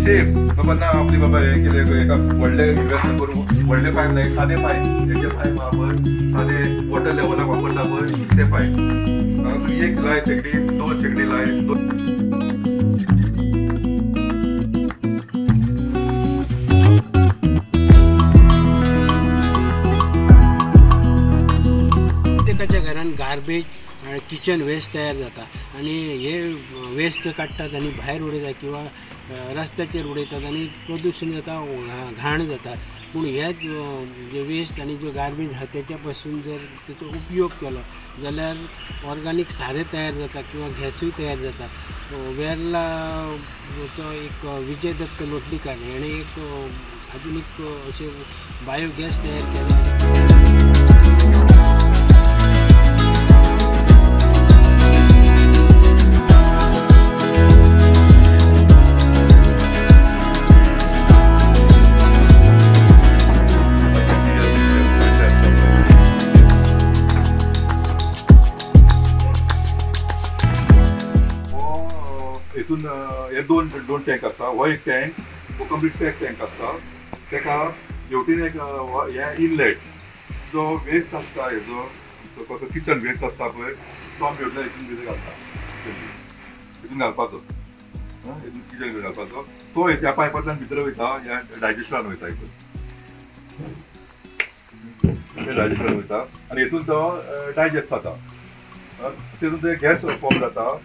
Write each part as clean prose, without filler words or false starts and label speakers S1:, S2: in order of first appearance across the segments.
S1: safe बाबा ना आपली बाबा हे केले एका व्हडले इन्व्हेस्टमेंट करून व्हडले पाईप नाही साधे पाईप त्याचे पाईप आपण साधे वॉटर लेवलाक वापरता पळय ते पाईप एक लाय शेगडी 2 शेगडी लाय
S2: प्रत्येकाच्या घरान गार्बेज किचन वेस्ट तयार जाता आणि हे वेस्ट काडटात आणि भायर उडयतात किंवा रस्त्याचेर उडयतात आणि प्रदूषण जाता घाण जाता पूण हे जे वेस्ट आणि जो गार्बेज आहा त्याच्या पासून जर त्याचो उपयोग केलो जाल्यार ऑर्गॅनिक सारे तयार जाता किंवा गॅसूय तयार जाता वेर्लाचो एक विजय दत्त लोटलीकर हेणे एक आधुनिक अशे बायोगॅस तयार केला हितून हे दोन टँक आसता हो एक टँक हो कंप्लीट टँक आसता तेका शेवटीन एक हे इनलेट जो वेस्ट आसता हेजो किचन वेस्ट आसता पळय तो आमी शेवटला हितून भितर घालता हितून घालपाचो हितून किचन वेस्ट घालपाचो तो ह्या पायपांतल्यान भितर वयता ह्या डायजेस्टरान वयता हितून डायजेस्टरान वयता आनी हितून तो डायजेस्ट जाता तितून ते गॅस फॉर्म जाता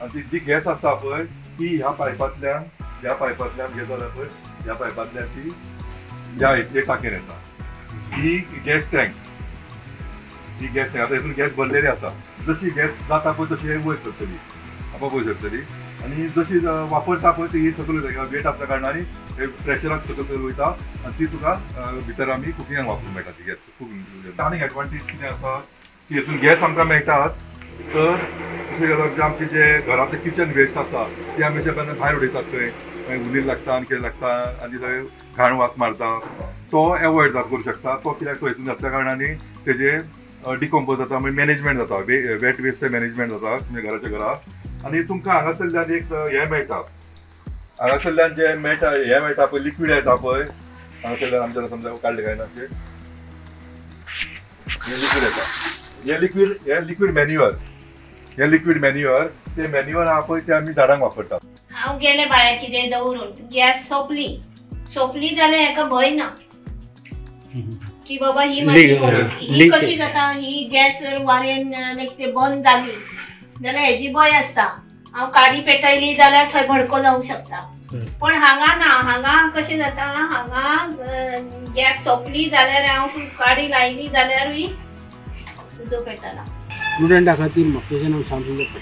S2: आणि जी गॅस आसा पळय ती ह्या पायपांतल्यान गॅस जाता पळय ह्या पायपांतल्यान ती ह्या टाकयेन येता ही गॅस टँक आतां हितून गॅस भरलेली आसा जशी गॅस जाता पळय तशी वयर सरतली आपोआप वयर सरतली आनी जशी वापरता पळय ती सकयल वयता वेट आसल्या कारणान प्रेशराक सकयल वयता आनी ती तुका भितर आमी कुकिंगाक वापरूंक मेळटा ती गॅस खूब आनीक एडवांटेज कितें आसा की हितून गॅस आमकां मेळटात तर जे आमचे जे घरातले किचन वेस्ट आसा ते आमी अशें भायर उडयतात थंय उलीर लागता आनी कितें लागता आनी थंय घाण वास मारता तो एवॉयड करूंक शकता तो कित्याक तो हितून घातल्या कारणांनी तेजे डिकम्पोज जाता म्हणजे मॅनेजमेंट जाता वेट वेस्ट मॅनेजमेंट जाता तुमच्या घराच्या घरात आनी तुमकां हांगासरल्यान एक हें मेळटा हांगासरल्यान जे मेळटा हें मेळटा पळय लिक्वीड येता पळय हांगासरल्यान आमच्या समजा काडले काय ना ते लिक्वीड येता हे लिक्वीड मॅन्युअर ते मॅन्युअर आहा पळय ते आमी झाडांक वापरतात
S3: हांव गेले भायर कितें दवरून गॅस सोंपली जाल्यार हेका भंय ना की बाबा ही कशी जाता ही गॅस जर वारेन ते बंद जाली जाल्यार हेजी भंय आसता हांव काडी पेटयली जाल्यार थंय भडको जावंक शकता पण हांगा ना हांगा कशें जाता हांगा गॅस सोंपली जाल्यार हांव काडी लायली जाल्यारूय उजो पेटना
S2: स्टुडंटा खातीर म्हाका तेजें नांव सांगूंक जाता